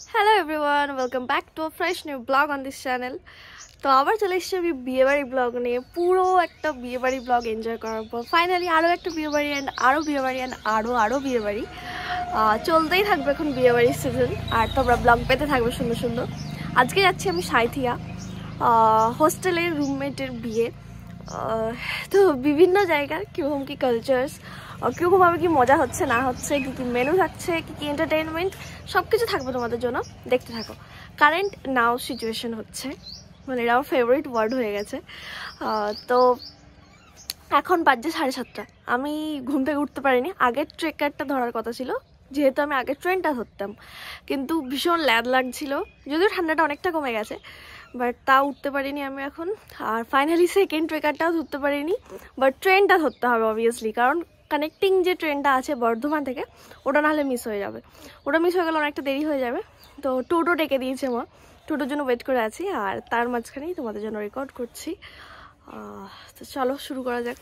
Hello everyone, welcome back to a fresh new vlog on this channel. তো আবার চলে এসেছি আমি বিয়েবাড়ি ব্লগ নিয়ে। পুরো একটা বিয়েবাড়ি ব্লগ এনজয় করার পর ফাইনালি আরও একটা বিয়েবাড়ি অ্যান্ড আরও বিয়েবাড়ি অ্যান্ড আরও বিয়েবাড়ি চলতেই থাকবে এখন বিয়েবাড়ির সিজন। আর তোমরা ব্লগ পেতে থাকবে সুন্দর সুন্দর। আজকে যাচ্ছি আমি সাঁইথিয়া, হোস্টেলের রুমমেটের বিয়ে। তো বিভিন্ন জায়গার কীরকম কী কালচার্স, কীরকমভাবে কি মজা হচ্ছে না হচ্ছে, কী কী মেনু থাকছে, কী কী এন্টারটেনমেন্ট, সব কিছু থাকবে তোমাদের জন্য, দেখতে থাকো। কারেন্ট নাও সিচুয়েশন হচ্ছে, মানে এটা আমার ফেভারিট ওয়ার্ড হয়ে গেছে। তো এখন বাজছে 7:30। আমি ঘুম থেকে উঠতে পারিনি। আগের ট্রেকারটা ধরার কথা ছিল, যেহেতু আমি আগের ট্রেনটা ধরতাম, কিন্তু ভীষণ ল্যাদ লাগছিল। যদিও ঠান্ডাটা অনেকটা কমে গেছে, বাট তা উঠতে পারিনি আমি এখন। আর ফাইনালি সেকেন্ড ট্রেকারটাও ধরতে পারিনি, বাট ট্রেনটা ধরতে হবে অবভিয়াসলি, কারণ কানেক্টিং যে ট্রেনটা আছে বর্ধমান থেকে, ওটা নাহলে মিস হয়ে যাবে। ওটা মিস হয়ে গেলে অনেকটা দেরি হয়ে যাবে। তো টোটো ডেকে দিয়েছে আমার, টোটোর জন্য ওয়েট করে আছি। আর তার মাঝখানেই তোমাদের জন্য রেকর্ড করছি। তো চলো শুরু করা যাক।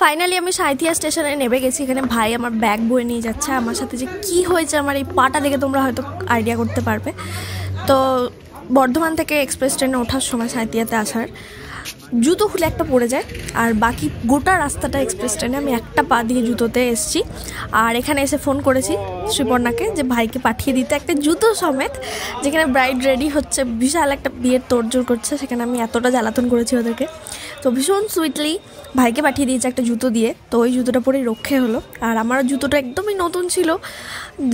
ফাইনালি আমি সাঁইথিয়া স্টেশনে নেমে গেছি। এখানে ভাই আমার ব্যাগ বয়ে নিয়ে যাচ্ছে। আমার সাথে যে কি হয়েছে আমার এই পাটা দেখে তোমরা হয়তো আইডিয়া করতে পারবে। তো বর্ধমান থেকে এক্সপ্রেস ট্রেনে ওঠার সময় সাঁইথিয়াতে আসার জুতো খুলে একটা পড়ে যায়, আর বাকি গোটা রাস্তাটা এক্সপ্রেস ট্রেনে আমি একটা পা দিয়ে জুতোতে এসেছি। আর এখানে এসে ফোন করেছি শ্রীপর্ণাকে যে ভাইকে পাঠিয়ে দিতে একটা জুতো সমেত, যেখানে ব্রাইড রেডি হচ্ছে, বিশাল একটা বিয়ের তোড়জোড় করছে। সেখানে আমি এতটা জ্বালাতন করেছি ওদেরকে। তো ভীষণ সুইটলি ভাইকে পাঠিয়ে দিয়েছে একটা জুতো দিয়ে। তো ওই জুতোটা পরেই রক্ষে হলো। আর আমার জুতোটা একদমই নতুন ছিল,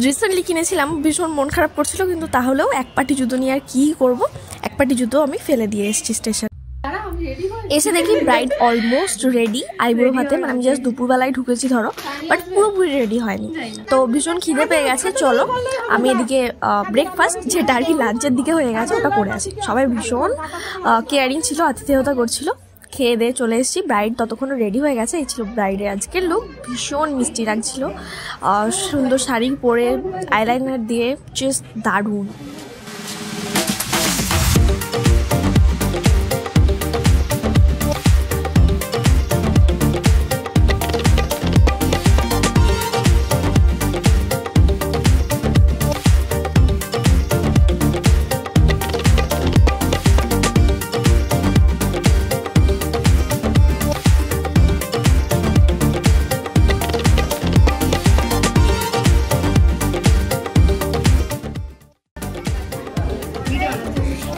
রিসেন্টলি কিনেছিলাম। ভীষণ মন খারাপ করছিল, কিন্তু তাহলেও এক পাটি জুতো নিয়ে আর কী করবো, এক পাটি জুতো আমি ফেলে দিয়ে এসেছি স্টেশন। এসে দেখি ব্রাইড অলমোস্ট রেডি, আইবুড়ো ভাতে। মানে আমি জাস্ট দুপুরবেলায় ঢুকেছি ধরো, বাট পুরোপুরি রেডি হয়নি। তো ভীষণ খিদে পেয়ে গেছে, চলো আমি এদিকে ব্রেকফাস্ট, যেটা আর কি লাঞ্চের দিকে হয়ে গেছে, ওটা করে আসি। সবাই ভীষণ কেয়ারিং ছিল, আতিথেয়তা করছিল। খেয়ে দিয়ে চলে এসেছি। ব্রাইড ততক্ষণে রেডি হয়ে গেছে। এই ছিল ব্রাইডের আজকের লুক, ভীষণ মিষ্টি লাগছিল। সুন্দর শাড়ি পরে আইলাইনার দিয়ে, জাস্ট দারুণ।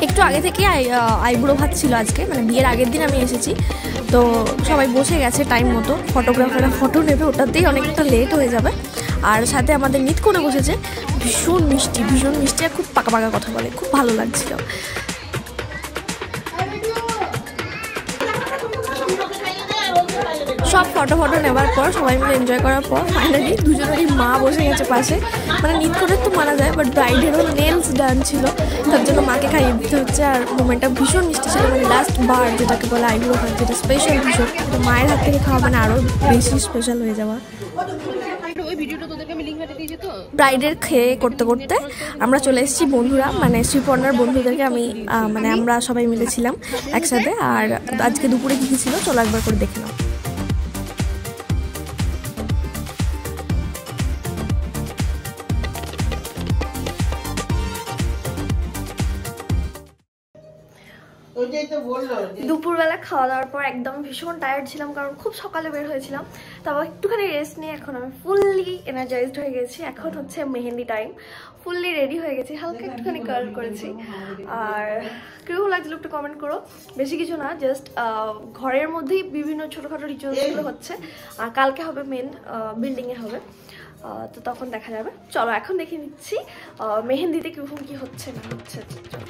একটু আগে থেকে আইবুড়ো ভাত ছিল আজকে, মানে বিয়ের আগের দিন আমি এসেছি। তো সবাই বসে গেছে টাইম মতো, ফটোগ্রাফাররা ফটো নেবে, ওটাতেই অনেকটা লেট হয়ে যাবে। আর সাথে আমাদের নিত করে বসেছে, ভীষণ মিষ্টি আর খুব পাকা পাকা কথা বলে, খুব ভালো লাগছিল। সব ফটো নেবার পর, সবাই মিলে এনজয় করার পর ফাইনালি দুজনেরই মা বসে গেছে পাশে। মানে নিত করে তো মানা যায়, বাট ব্রাইডেরও নেলস ডান ছিল, তার জন্য মাকে খাইয়ে দিতে হচ্ছে। আর মোমেন্টটা ভীষণ মিষ্টি ছিল, মানে লাস্ট বার যেটাকে বলে আইবুড়ো ভাত, যেটা স্পেশাল ভীষণ। মায়ের হাত থেকে খাওয়া মানে আরও বেশি স্পেশাল হয়ে যাওয়া। ব্রাইডের খেয়ে করতে করতে আমরা চলে এসেছি বন্ধুরা, মানে শ্রীপর্ণার বন্ধুদেরকে আমি মানে আমরা সবাই মিলেছিলাম একসাথে। আর আজকে দুপুরে কী কী ছিল চলো একবার করে দেখে নাও। দুপুরবেলা খাওয়া দাওয়ার পর একদম ভীষণ টায়ার্ড ছিলাম, কারণ খুব সকালে বের হয়েছিলাম। তারপর একটুখানি রেস্ট নিয়ে এখন আমি ফুললি এনার্জাইজড হয়ে গেছি। এখন হচ্ছে মেহেন্দি টাইম, ফুললি রেডি হয়ে গেছি, হালকা একটুখানি কার্ল করেছি। আর কেউ লাগছিল একটু কমেন্ট করো। বেশি কিছু না, জাস্ট ঘরের মধ্যেই বিভিন্ন ছোটোখাটো রিচুয়ালসগুলো হচ্ছে। আর কালকে হবে মেন বিল্ডিংয়ে হবে, তো তখন দেখা যাবে। চলো এখন দেখে নিচ্ছি মেহেন্দিতে কীরকম কী হচ্ছে না হচ্ছে। চলো।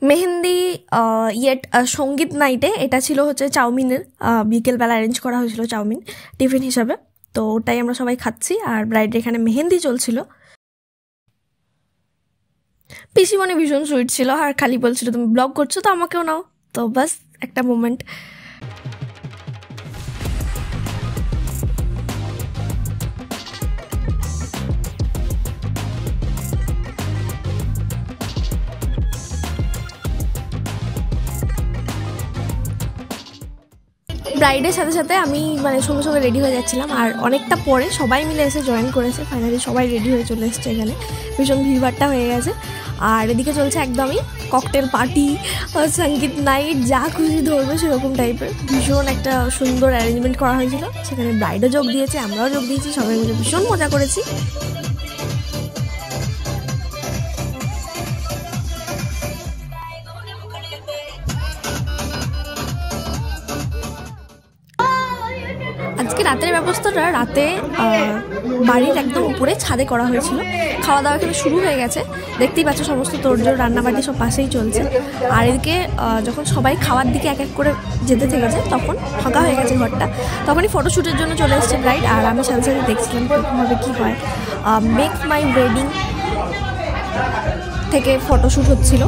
মেহেন্দি সঙ্গীত নাইটে এটা ছিল হচ্ছে চাউমিনের, বিকেলবেলা অ্যারেঞ্জ করা হয়েছিল চাউমিন টিফিন হিসাবে, তো ওটাই আমরা সবাই খাচ্ছি। আর ব্রাইডের এখানে মেহেন্দি চলছিল। পিসিমণি ভীষণ সুইট ছিল আর খালি বলছিল তুমি ব্লগ করছো তো আমাকেও নাও, তো বাস একটা মোমেন্ট। ব্রাইডের সাথে সাথে আমি মানে সঙ্গে সঙ্গে রেডি হয়ে যাচ্ছিলাম, আর অনেকটা পরে সবাই মিলে এসে জয়েন করেছে। ফাইনালি সবাই রেডি হয়ে চলে এসছে, এখানে ভীষণ ভিড়ভাড়টা হয়ে গেছে। আর এদিকে চলছে একদমই ককটেল পার্টি, সঙ্গীত নাইট, যা খুশি ধরবে সেরকম টাইপের ভীষণ একটা সুন্দর অ্যারেঞ্জমেন্ট করা হয়েছিল। সেখানে ব্রাইডও যোগ দিয়েছে, আমরাও যোগ দিয়েছি, সবাই মিলে ভীষণ মজা করেছি। আজকে রাতের ব্যবস্থাটা রাতে বাড়ির একদম উপরে ছাদে করা হয়েছিল। খাওয়া দাওয়া এখানে শুরু হয়ে গেছে, দেখতেই পাচ্ছ সমস্ত তোড়জোড়, রান্নাবাড়ি সব পাশেই চলছে। আর এদিকে যখন সবাই খাওয়ার দিকে এক এক করে যেতে থেকেছে তখন ফাঁকা হয়ে গেছে ঘরটা, তখনই ফটোশ্যুটের জন্য চলে এসেছে ব্রাইড। আর আমি সাথে সাথে দেখছিলাম কীরকমভাবে কী হয়। মেক মাই ওয়েডিং থেকে ফটোশ্যুট হচ্ছিল,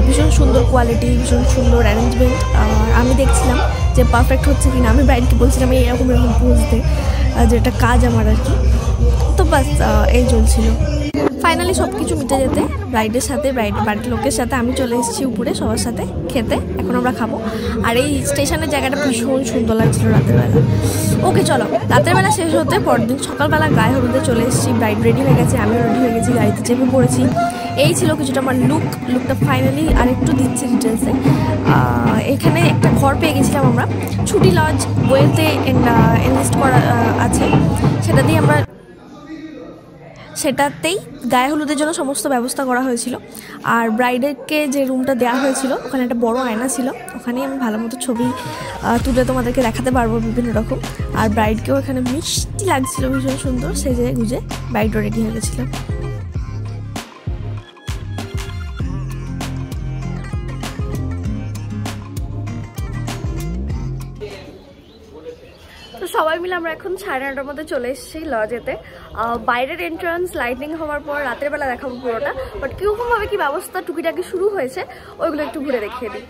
ভীষণ সুন্দর কোয়ালিটি, ভীষণ সুন্দর অ্যারেঞ্জমেন্ট। আমি দেখছিলাম যে পারফেক্ট হচ্ছে কিনা। আমি ব্রাইডকে বলছিলাম এরকম পোজ দে, যেটা কাজ আমার আর কি। তো বাস এই চলছিল। ফাইনালি সব কিছু মিটে যেতে ব্রাইডের সাথে বাড়ির লোকের সাথে আমি চলে এসেছি উপরে সবার সাথে খেতে। এখন আমরা খাবো। আর এই স্টেশনের জায়গাটা ভীষণ সুন্দর লাগছিল রাতের বেলা। ওকে চলো, রাতের বেলা শেষ হতে পরদিন সকালবেলা গায়ে হলুদে চলে এসেছি। ব্রাইড রেডি হয়ে গেছে, আমিও রেডি হয়ে গেছি, গাড়িতে চেপে পড়েছি। এই ছিল কিছুটা আমার লুকটা ফাইনালি আর একটু দিচ্ছি ডিটেলসে। এখানে একটা ঘর পেয়ে গেছিলাম আমরা, ছুটি লজ বইতে এনলিস্ট করা আছে, সেটাতেই গায়ে হলুদের জন্য সমস্ত ব্যবস্থা করা হয়েছিল। আর ব্রাইডকে যে রুমটা দেওয়া হয়েছিল ওখানে একটা বড় আয়না ছিল, ওখানেই আমি ভালো মতো ছবি তুলে তোমাদেরকে দেখাতে পারবো বিভিন্ন রকম। আর ব্রাইডকেও এখানে মিষ্টি লাগছিল, ভীষণ সুন্দর সেজে গুজে ব্রাইডও রেডি হয়ে গেছিলো। তো সবাই মিলে আমরা এখন 9:30টার মধ্যে চলে এসেছি লজেতে। বাইরের এন্ট্রান্স লাইটিং হওয়ার পর রাতের বেলা দেখাবো পুরোটা, বাট কীরকমভাবে কি ব্যবস্থা টুকিটাকি শুরু হয়েছে ওইগুলো একটু ঘুরে দেখিয়ে দিই।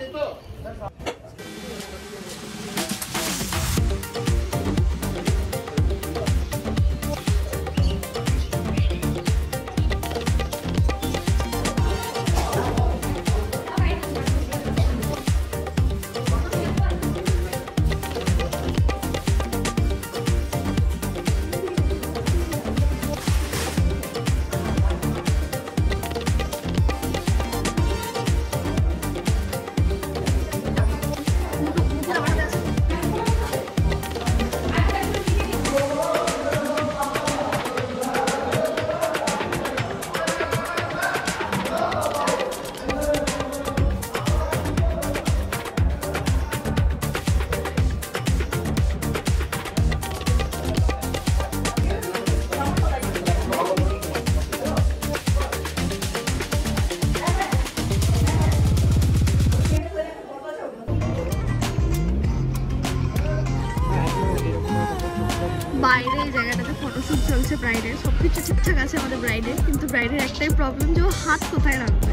বাইরে এই জায়গাটাতে ফটোশুট চলছে ব্রাইডের, সবকিছু ঠিকঠাক আছে আমাদের ব্রাইডের, কিন্তু ব্রাইডের একটাই প্রবলেম যে ও হাত কোথায় রাখবে,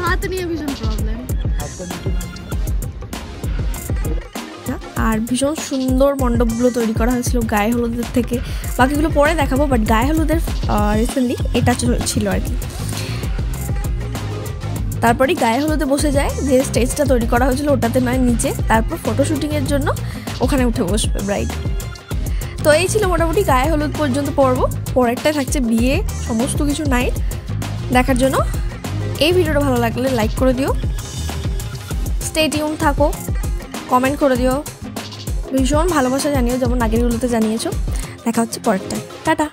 হাত নিয়ে ভীষণ প্রবলেম। আর ভীষণ সুন্দর মণ্ডপগুলো তৈরি করা হয়েছিল গায়ে হলুদের থেকে, বাকিগুলো পরে দেখাবো, বাট গায়ে হলুদের রিসেন্টলি এটা ছিল আর কি। তারপরে গায়ে হলুদে বসে যায়, যে স্টেজটা তৈরি করা হয়েছিল ওটাতে নয় নিচে, তারপর ফটোশুটিংয়ের জন্য ওখানে উঠে বসবে ব্রাইড। তো এই ছিল মোটামুটি গায়ে হলুদ পর্যন্ত পর্ব। পরেরটায় থাকছে বিয়ে, সমস্ত কিছু নাইট দেখার জন্য। এই ভিডিওটা ভালো লাগলে লাইক করে দিও, স্টে টিউন থাকো, কমেন্ট করে দিও, ভীষণ ভালোবাসা জানিও যেমন আগেরগুলোতে জানিয়েছো। দেখা হচ্ছে পরেরটায়, টাটা।